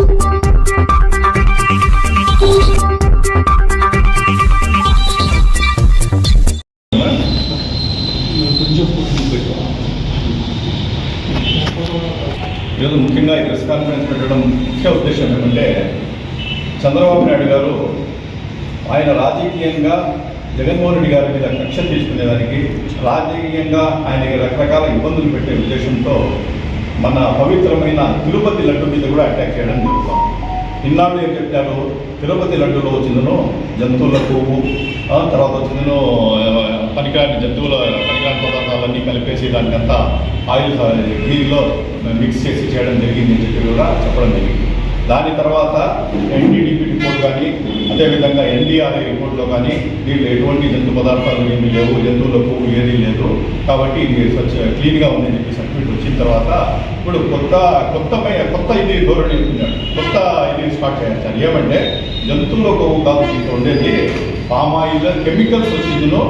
ఈరోజు ముఖ్యంగా ఈ ప్రెస్ కాన్ఫరెన్స్ పెట్టడం ముఖ్య ఉద్దేశం ఏమంటే చంద్రబాబు నాయుడు గారు ఆయన రాజకీయంగా జగన్మోహన్ రెడ్డి గారి మీద కక్ష తీసుకునేదానికి రాజకీయంగా ఆయనకి రకరకాల ఇబ్బందులు పెట్టే ఉద్దేశంతో మన పవిత్రమైన తిరుపతి లడ్డు మీద కూడా అటాక్ చేయడం జరుగుతాం. ఇన్నాళ్ళు ఏం చెప్పారు, తిరుపతి లడ్డులో వచ్చిందనో జంతువుల కొవ్వు, తర్వాత వచ్చిందనో పనికిరాని జంతువుల పనికిరాని పదార్థాలన్నీ కలిపేసి దానికంతా ఆయిల్ గీలో మిక్స్ చేసి చేయడం జరిగింది అని చెప్పి కూడా చెప్పడం జరిగింది. దాని తర్వాత ఎన్డీడీపీ రిపోర్ట్ కానీ అదేవిధంగా ఎన్డీఆర్ఐ రిపోర్ట్లో కానీ దీంట్లో ఎటువంటి జంతు పదార్థాలు ఏమీ లేవు, జంతువుల కొవ్వు ఏదీ లేదు, కాబట్టి ఇది క్లీన్గా ఉందని చెప్పి సర్టిఫికేట్ వచ్చిన తర్వాత ఇప్పుడు కొత్త ఇది ధోరణి ఉంటున్నాడు, కొత్త ఇది స్టార్ట్ చేస్తారు. ఏమంటే జంతువుల కొవ్వు కాదు దీంట్లో ఉండేది, పామాయిల్ కెమికల్స్ వచ్చిందో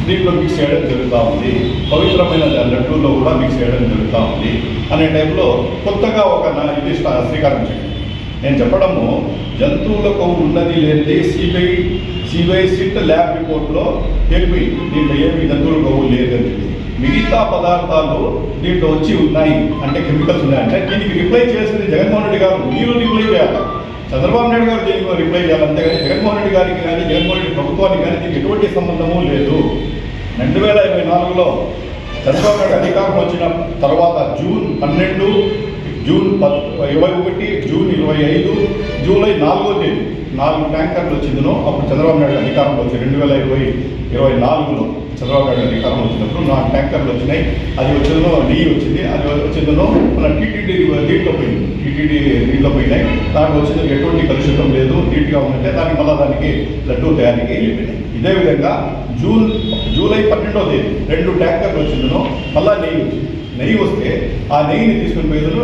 దీంట్లో మిక్స్ చేయడం జరుగుతూ ఉంది, పవిత్రమైన లడ్డూల్లో కూడా మిక్స్ చేయడం జరుగుతూ ఉంది అనే టైంలో కొత్తగా ఒక ఇది శ్రీకారం చేయండి. నేను చెప్పడము జంతువుల కొవ్వు ఉన్నది లేనిది సిబిఐ సిట్ ల్యాబ్ రిపోర్ట్లో తెలిపింది, దీంట్లో ఏమి జంతువుల కొవ్వు లేదని. మిగతా పదార్థాలు దీంట్లో వచ్చి ఉన్నాయి అంటే కెమికల్స్ ఉన్నాయంటే దీనికి రిప్లై చేసింది జగన్మోహన్ రెడ్డి గారు. మీరు రిప్లై చేయాలి, చంద్రబాబు నాయుడు గారు దీనికి రిప్లై చేయాలి, అంతేగాని జగన్మోహన్ రెడ్డి గారికి కానీ జగన్మోహన్ రెడ్డి ప్రభుత్వానికి కానీ దీనికి ఎటువంటి సంబంధము లేదు. 2024లో చంద్రబాబు నాయుడు అధికారం వచ్చిన తర్వాత జూన్ 12, జూన్ 21, జూన్ 25, జూలై 4వ తేదీ 4 ట్యాంకర్లు వచ్చిందనో అప్పుడు చంద్రబాబు నాయుడు అధికారంలో వచ్చి 2024లో చంద్రబాబు నాయుడు అధికారం వచ్చినప్పుడు 4 ట్యాంకర్లు వచ్చినాయి. అది వచ్చిందనో నెయ్యి వచ్చింది, అది వచ్చిందనో మన టీటీడీ దీంట్లో పోయినాయి. దానికి వచ్చింది ఎటువంటి కలుషితం లేదు, నీట్గా ఉందంటే దానికి మళ్ళీ దానికి లడ్డూ తయారీకి వెళ్ళిపోయినాయి. ఇదే విధంగా జూలై 12వ తేదీ 2 ట్యాంకర్లు వచ్చిందనో మళ్ళీ నెయ్యి వచ్చింది. నెయ్యి వస్తే ఆ నెయ్యిని తీసుకుని పోయేదో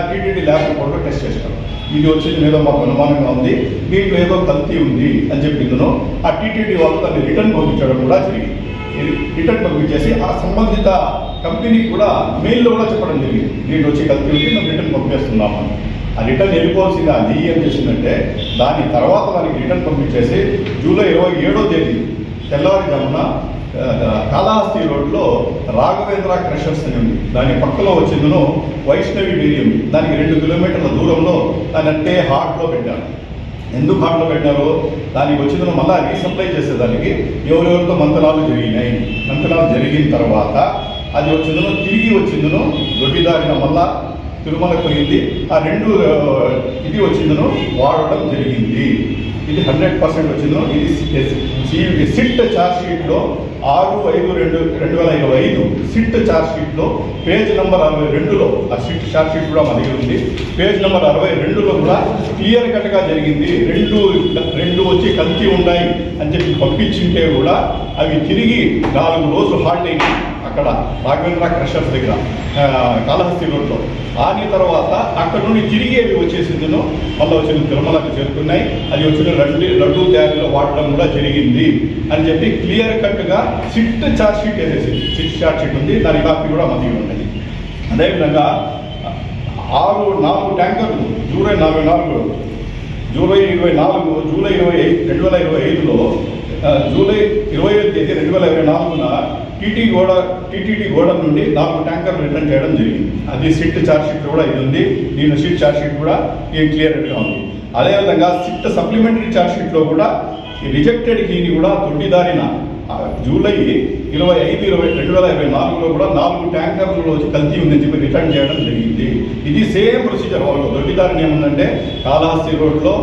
టీటీడీ ల్యాబ్ రిపోర్ట్లో టెస్ట్ చేస్తారు. ఇది వచ్చింది ఏదో మాకు అనుమానంగా ఉంది, దీంట్లో ఏదో కల్తీ ఉంది అని చెప్పిందనో ఆ టీటీడీ వాళ్ళు దాన్ని రిటర్న్ పంపించడం కూడా జరిగింది. రిటర్న్ పంపించేసి ఆ సంబంధిత కంపెనీకి కూడా మెయిల్లో కూడా చెప్పడం జరిగింది, దీంట్లో వచ్చి కల్తీ ఉంది, మేము రిటర్న్ పంపిస్తున్నామని. ఆ రిటర్న్ వెళ్ళిపోవాల్సింది ఆ నెయ్యి ఏం చేసిందంటే దాని తర్వాత దానికి రిటర్న్ పంపించేసి జూలై 27వ తేదీ తెల్లవారుజామున కాళహస్తి రోడ్లో రాఘవేంద్ర క్రషర్స్ అని ఉంది, దాని పక్కలో వచ్చిందను వైష్ణవి డైరీ ఉంది, దానికి 2 కిలోమీటర్ల దూరంలో దాని అంటే హార్ట్లో పెట్టారు. ఎందుకు హార్ట్లో పెట్టారో దానికి వచ్చిందను మళ్ళీ రీసప్లై చేసేదానికి ఎవరెవరితో మంతనాలు జరిగినాయి. మంతనాలు జరిగిన తర్వాత అది వచ్చిందను తిరిగి వచ్చిందను దొడ్డిదారిన మళ్ళా తిరుమలకు పోయింది. ఆ 2 ఇది వచ్చిందను వాడడం జరిగింది. ఇది 100% వచ్చిందో. ఇది సిట్ ఛార్జ్ షీట్లో 6/5/2025 సిట్ ఛార్జ్ షీట్లో పేజ్ నెంబర్ 62లో ఆ సిట్ ఛార్జ్ షీట్ కూడా మన దగ్గర ఉంది. పేజ్ నెంబర్ 62లో కూడా క్లియర్ కట్గా జరిగింది. రెండు వచ్చి కల్తీ ఉన్నాయి అని చెప్పి పంపించింటే కూడా అవి తిరిగి 4 రోజులు హాల్ట్ అయింది అక్కడ రాఘవేంద్ర క్రషర్స్ దగ్గర కాళహస్తి రోడ్లో. ఆని తర్వాత అక్కడ నుండి తిరిగి అవి వచ్చేసిందో మళ్ళీ వచ్చిన తిరుమలకు చేరుకున్నాయి. అది వచ్చిన లడ్డూ తయారీలో వాడడం కూడా జరిగింది అని చెప్పి క్లియర్ కట్గా సిట్ ఛార్జ్ షీట్ వేసేసింది. సిట్ ఛార్జ్ షీట్ ఉంది, దాని కాపీ కూడా మన దగ్గర ఉన్నది. అదేవిధంగా 4 ట్యాంకర్లు జూలై 24 జూలై 2025లో జూలై 20వ తేదీ 2024న టీటీడీ గోడౌన్ నుండి 4 ట్యాంకర్లు రిటర్న్ చేయడం జరిగింది. అది సిట్ ఛార్జ్ షీట్ కూడా ఇది ఉంది, దీని సిట్ ఛార్జ్ షీట్ కూడా క్లియర్గా ఉంది. అదేవిధంగా సిట్ సప్లిమెంటరీ ఛార్జ్ షీట్లో కూడా ఈ రిజెక్టెడ్ కీని కూడా తొడ్డిదారిన జూలై 25, 2024లో కూడా 4 ట్యాంకర్లలో కల్తీ ఉందని చెప్పి రిటర్న్ చేయడం జరిగింది. ఇది సేమ్ ప్రొసీజర్. వాళ్ళు దొడ్డిదారిని ఏముందంటే కాళహస్తి రోడ్లో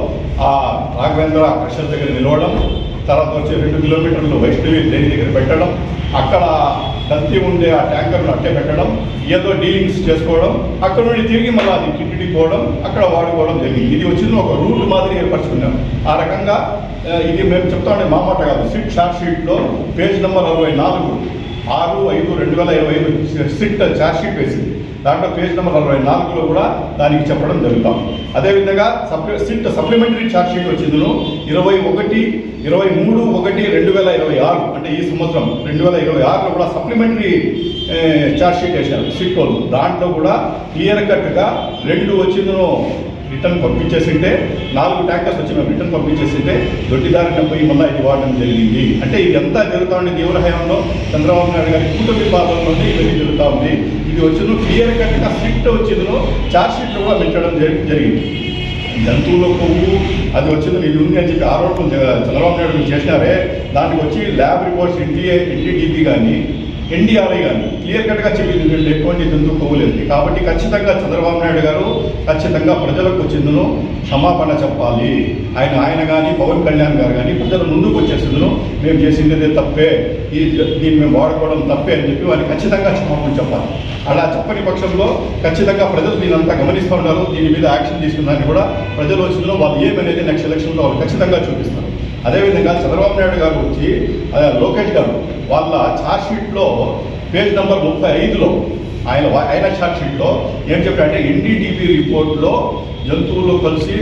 ఆ రాఘవేంద్ర క్రషర్ దగ్గర నిలవడం, తర్వాత వచ్చి 2 కిలోమీటర్లు వైష్ణవి డైరీ దగ్గర పెట్టడం, అక్కడ కల్తీ ఉండే ఆ ట్యాంకర్ను అట్టే పెట్టడం, ఏదో డీలింగ్స్ చేసుకోవడం, అక్కడ నుండి తిరిగి మళ్ళీ అది టిటిడి పోవడం, అక్కడ వాడుకోవడం జరిగింది. ఇది వచ్చింది ఒక రూట్ మాదిరి ఏర్పరచుకున్నాం. ఆ రకంగా ఇది మేము చెప్తా ఉండే మా మాట కాదు. సిట్ ఛార్జ్ షీట్లో page number 64 6/5/2025 SIT charge sheet వేసింది. దాంట్లో పేజ్ నెంబర్ 64లో కూడా దానికి చెప్పడం జరుగుతాం. అదేవిధంగా సిట్ సప్లిమెంటరీ ఛార్జ్ షీట్ వచ్చిందను 23/1/2026 అంటే ఈ సంవత్సరం 2026లో కూడా సప్లిమెంటరీ ఛార్జ్ షీట్ వేసారు సిట్ వాళ్ళు. దాంట్లో కూడా క్లియర్ కట్గా 2 వచ్చిందను రిటర్న్ పంపించేసింటే 4 ట్యాంకర్స్ వచ్చి మేము రిటర్న్ పంపించేసింటే దొడ్డిదారిన పోయి మళ్ళీ ఇది వాడడం జరిగింది. అంటే ఇదంతా జరుగుతూ ఉంది దేవుల హయాంలో చంద్రబాబు నాయుడు గారి కూటమి పాలనలోనే ఇవన్నీ జరుగుతూ ఉంది. ఇది వచ్చిందో క్లియర్ కట్గా స్ట్రిక్ట్ వచ్చిందో ఛార్జ్ షీట్లు కూడా పెట్టడం జరిగింది. జంతువుల కొవ్వు అది వచ్చింది ఇది ఉంది అని చెప్పి ఆరోపణ చంద్రబాబు నాయుడు చేసినారే, దానికి వచ్చి ల్యాబ్ రిపోర్ట్స్ ఎన్టీడీపీ కానీ ఎన్డీఆర్ఐ కానీ క్లియర్ కట్గా చెప్పింది ఎటువంటి జంతువు కొవ్వు లేదు. కాబట్టి ఖచ్చితంగా చంద్రబాబు నాయుడు గారు ఖచ్చితంగా ప్రజలకు వచ్చిందును క్షమాపణ చెప్పాలి. ఆయన కానీ పవన్ కళ్యాణ్ గారు కానీ ప్రజల ముందుకు వచ్చేసిందును మేము చేసిందే తప్పే, దీన్ని మేము వాడుకోవడం తప్పే అని చెప్పి వారికి ఖచ్చితంగా క్షమాపణ చెప్పాలి. అలా చెప్పని పక్షంలో ఖచ్చితంగా ప్రజలు దీనంతా గమనిస్తూ ఉన్నారు. దీని మీద యాక్షన్ తీసుకున్నారని కూడా ప్రజలు వచ్చిందో వాళ్ళు ఏమనేది నెక్స్ట్ ఎలక్షన్లో వాళ్ళు ఖచ్చితంగా చూపిస్తారు. అదేవిధంగా చంద్రబాబు నాయుడు గారు వచ్చి లోకేష్ గారు వాళ్ళ ఛార్జ్ షీట్లో పేజ్ నెంబర్ 35లో ఆయన ఛార్జ్ షీట్లో ఏం చెప్పారంటే ఎన్డీడీపీ రిపోర్ట్లో జంతువులు కలిసి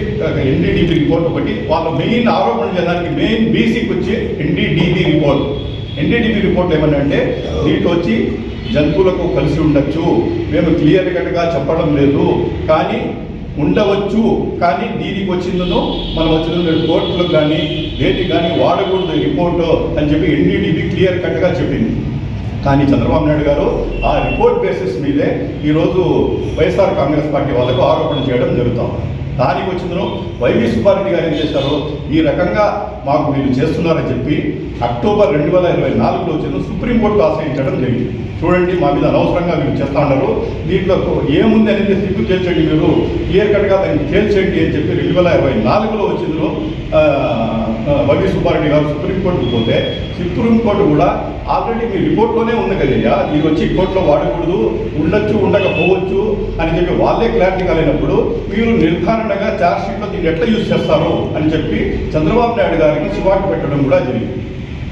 ఎన్డీడీపీ రిపోర్ట్ ఒకటి వాళ్ళ మెయిన్ ఆరోపణ చేయడానికి మెయిన్ బేసిక్ వచ్చి ఎన్డీడీపీ రిపోర్ట్ ఏమన్నా అంటే దీంట్లో వచ్చి జంతువులకు కలిసి ఉండొచ్చు, మేము క్లియర్ కట్గా చెప్పడం లేదు కానీ ఉండవచ్చు, కానీ దీనికి వచ్చిందనో మనం వచ్చిన కోర్టులకు కానీ దేనికి కానీ వాడకూడదు రిపోర్టు అని చెప్పి ఎన్డీడీపీ క్లియర్ కట్గా చెప్పింది. కానీ చంద్రబాబు నాయుడు గారు ఆ రిపోర్ట్ బేసిస్ మీదే ఈరోజు వైఎస్ఆర్ కాంగ్రెస్ పార్టీ వాళ్ళకు ఆరోపణ చేయడం జరుగుతాం. దానికి వచ్చిందనో వైవి సుబ్బారెడ్డి గారు ఏం చేశారు, ఈ రకంగా మాకు వీళ్ళు చేస్తున్నారని చెప్పి అక్టోబర్ 2024లో వచ్చిన సుప్రీంకోర్టుకు ఆశ్రయించడం జరిగింది. చూడండి, మా మీద అనవసరంగా వీళ్ళు చేస్తూ ఉన్నారు, దీంట్లో ఏముంది అనేది సిగ్గు తేల్చండి, మీరు క్లియర్ కట్గా దాన్ని తేల్చండి అని చెప్పి 2024లో వచ్చిందో వైవి సుబ్బారెడ్డి గారు సుప్రీంకోర్టుకు పోతే సుప్రీంకోర్టు కూడా ఆల్రెడీ మీ రిపోర్ట్లోనే ఉంది కదయ్యా, ఇది వచ్చి కోర్టులో వాడకూడదు, ఉండొచ్చు ఉండకపోవచ్చు అని చెప్పి వాళ్ళే క్లారిటీ కాలేనప్పుడు మీరు నిర్ధారణగా ఛార్జ్ షీట్లో దీన్ని ఎట్లా యూజ్ చేస్తారు అని చెప్పి చంద్రబాబు నాయుడు గారికి చివాటు పెట్టడం కూడా జరిగింది.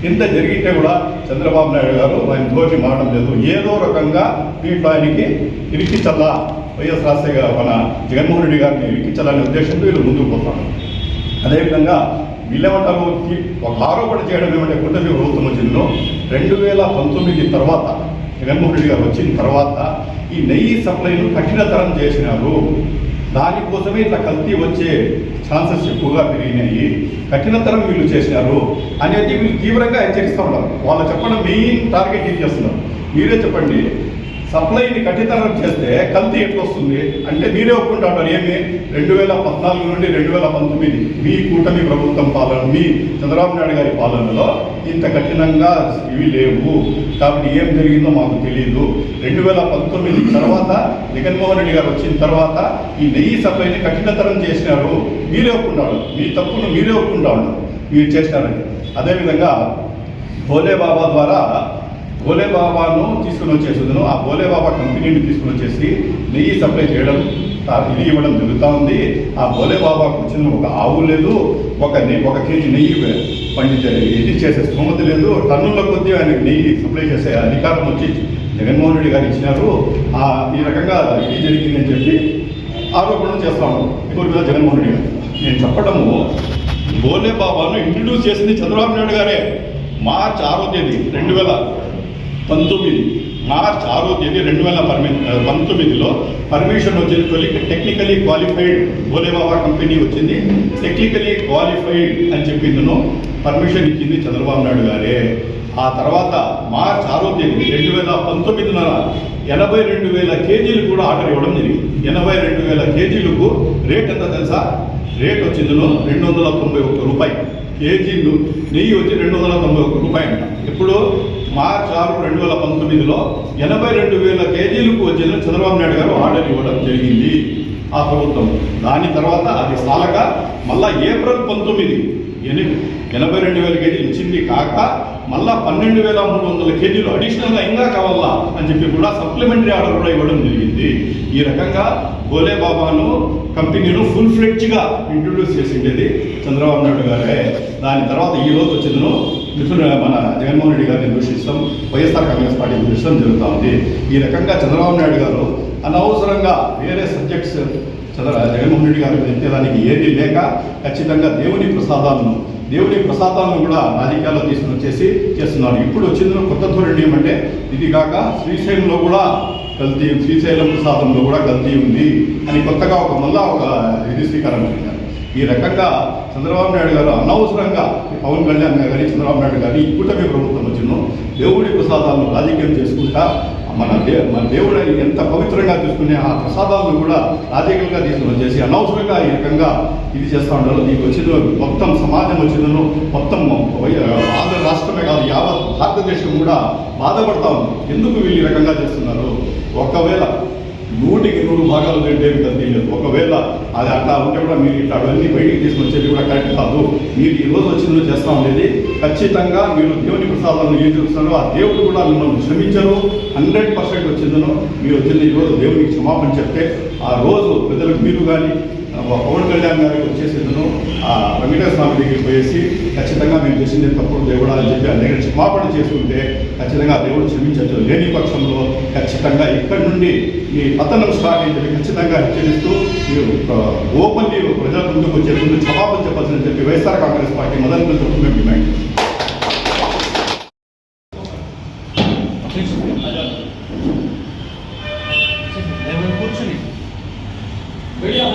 ఇంత జరిగితే కూడా చంద్రబాబు నాయుడు గారు ఆయన ధోరణి మారడం లేదు. ఏదో రకంగా దీంట్లో ఆయనకి ఇరికించాలా, వైఎస్ రాజశేఖర మన జగన్మోహన్ రెడ్డి గారిని ఇరికించాలనే ఉద్దేశంతో వీళ్ళు ముందుకు పోతారు. అదేవిధంగా వీళ్ళేమంటారు, ఒక ఆరోపణ చేయడం ఏమంటే కూటమి ప్రభుత్వం వచ్చిందో 2019 తర్వాత జగన్మోహన్ రెడ్డి గారు వచ్చిన తర్వాత ఈ నెయ్యి సప్లైను కఠినతరం చేసినారు, దానికోసమే ఇట్లా కల్తీ వచ్చే ఛాన్సెస్ ఎక్కువగా పెరిగినాయి, కఠినతరం వీళ్ళు చేసినారు అనేది వీళ్ళు తీవ్రంగా హెచ్చరిస్తూ ఉన్నారు. వాళ్ళు చెప్పడం మెయిన్ టార్గెట్ ఏం చేస్తున్నారు, మీరే చెప్పండి, సప్లైని కఠినతరం చేస్తే కల్తీ ఎట్లా వస్తుంది అంటే మీరే ఒప్పుకుంటారు. ఏమి 2014 నుండి 2019 మీ కూటమి ప్రభుత్వం పాలన, మీ చంద్రబాబు నాయుడు గారి పాలనలో ఇంత కఠినంగా ఇవి లేవు, కాబట్టి ఏం జరిగిందో మాకు తెలియదు. 2019 తర్వాత జగన్మోహన్ రెడ్డి గారు వచ్చిన తర్వాత ఈ నెయ్యి సప్లైని కఠినతరం చేసినారు, మీరే ఒప్పుకుంటారు, మీ తప్పును మీరే ఒప్పుకుంటా ఉన్నారు, మీరు చేసినారని. అదేవిధంగా భోలే బాబా ద్వారా భోలే బాబాను తీసుకుని వచ్చేసిందను, ఆ భోలే బాబా కంపెనీని తీసుకుని వచ్చేసి నెయ్యి సప్లై చేయడం ఇది ఇవ్వడం జరుగుతూ ఉంది. ఆ భోలే బాబాకు వచ్చిన ఒక ఆవు లేదు, ఒక కేజీ నెయ్యి పండించే ఇది చేసే స్థోమత లేదు, టన్నుల కొద్దీ ఆయనకు నెయ్యి సప్లై చేసే అధికారం వచ్చి జగన్మోహన్ రెడ్డి గారు ఇచ్చినారు. ఈ రకంగా ఇది జరిగిందని చెప్పి ఆరోపణలు చేస్తాము ఇప్పుడు మీద జగన్మోహన్ రెడ్డి గారు. నేను చెప్పడము, భోలే బాబాను ఇంట్రడ్యూస్ చేసింది చంద్రబాబు నాయుడు గారే. మార్చి 6వ తేదీ 2019 మార్చి 6వ తేదీ 2019లో పర్మిషన్ వచ్చింది. టెక్నికలీ క్వాలిఫైడ్ భోలే బాబా కంపెనీ వచ్చింది, టెక్నికలీ క్వాలిఫైడ్ అని చెప్పిందను పర్మిషన్ ఇచ్చింది చంద్రబాబు నాయుడు గారే. ఆ తర్వాత మార్చి 6వ తేదీ 2019 82,000 కేజీలు కూడా ఆర్డర్ ఇవ్వడం జరిగింది. 82,000 కేజీలకు రేట్ ఎంత తెలుసా, రేట్ వచ్చిందను 291 రూపాయలు కేజీ నెయ్యి వచ్చి 291 రూపాయలు అంట. ఇప్పుడు మార్చి 6, 2019లో 82,000 కేజీలకు వచ్చిన చంద్రబాబు నాయుడు గారు ఆర్డర్ ఇవ్వడం జరిగింది ఆ ప్రభుత్వం. దాని తర్వాత అది సాలగా మళ్ళా ఏప్రిల్ 19 82,000 కేజీలు ఇచ్చింది కాక మళ్ళా 12,300 కేజీలు అడిషనల్గా ఇంకా కావాలా అని చెప్పి కూడా సప్లిమెంటరీ ఆర్డర్ కూడా ఇవ్వడం జరిగింది. ఈ రకంగా భోలే బాబాను కంపెనీను ఫుల్ ఫ్లెడ్జ్గా ఇంట్రొడ్యూస్ చేసిండేది చంద్రబాబు నాయుడు గారే. దాని తర్వాత ఈ రోజు వచ్చిందను మన జగన్మోహన్ రెడ్డి గారిని దూషిస్తాం, వైఎస్ఆర్ కాంగ్రెస్ పార్టీ దూషిస్తాం జరుగుతూ ఉంది. ఈ రకంగా చంద్రబాబు నాయుడు గారు అనవసరంగా వేరే సబ్జెక్ట్స్ జగన్మోహన్ రెడ్డి గారికి చెప్పేదానికి ఏది లేక ఖచ్చితంగా దేవుని ప్రసాదాలను కూడా రాజకీయాల్లో తీసుకుని వచ్చేసి చేస్తున్నారు. ఇప్పుడు వచ్చింది కొత్త ధోరణి ఏమంటే ఇది కాక శ్రీశైలంలో కూడా కల్తీ, శ్రీశైలం ప్రసాదంలో కూడా కల్తీ ఉంది అని కొత్తగా మళ్ళా ఒక ఇది శ్రీకారం చుట్టారు. ఈ రకంగా చంద్రబాబు నాయుడు గారు అనవసరంగా పవన్ కళ్యాణ్ గారు కానీ చంద్రబాబు నాయుడు గారి ఈ కూటమి ప్రభుత్వం వచ్చిందో దేవుడి ప్రసాదాలను రాజకీయం చేసుకుంటా మన దేవుడు ఎంత పవిత్రంగా తీసుకునే ఆ ప్రసాదాలను కూడా రాజకీయంగా తీసుకుని వచ్చేసి అనవసరంగా ఈ రకంగా ఇది చేస్తూ ఉంటారు. దీనికి వచ్చిన మొత్తం సమాజం వచ్చిందను, మొత్తం ఆంధ్ర రాష్ట్రమే కాదు యావత్ భారతదేశం కూడా బాధపడతా ఉంది. ఎందుకు వీళ్ళు ఈ రకంగా చేస్తున్నారు? ఒకవేళ 100% తింటేమి కల్తీ లేదు. ఒకవేళ అది అట్లా ఉంటే కూడా మీరు ఇట్లా అవన్నీ బయటికి తీసుకొచ్చేది కూడా కరెక్ట్ కాదు. మీరు ఈ రోజు వచ్చిందో చేస్తూ ఉండేది ఖచ్చితంగా మీరు దేవుని ప్రసాదాలను ఏం చూస్తున్నారో ఆ దేవుడు కూడా మిమ్మల్ని క్షమించరు. 100% వచ్చిందనో మీరు వచ్చింది ఈరోజు దేవునికి క్షమాపణ చెప్తే ఆ రోజు ప్రజలకు మీరు కానీ పవన్ కళ్యాణ్ గారికి వచ్చేసిందను ఆ వెంకటేశ్వర స్వామి దగ్గరికి పోయేసి ఖచ్చితంగా మేము చేసిందే తప్పుడు దేవుడా అని చెప్పి అనేక క్షమాపణ చేసుకుంటే ఖచ్చితంగా దేవుడు క్షమించచ్చు. లేని పక్షంలో ఖచ్చితంగా ఇక్కడి నుండి ఈ పతనం స్టార్ట్ అయింది ఖచ్చితంగా హెచ్చరిస్తూ మీరు ఓపెన్లీ ప్రజల ముందుకు వచ్చే ముందు క్షమాపణ చెప్పాల్సిందని చెప్పి వైఎస్ఆర్ కాంగ్రెస్ పార్టీ మొదటి నుంచి మేము డిమాండ్. Beleza,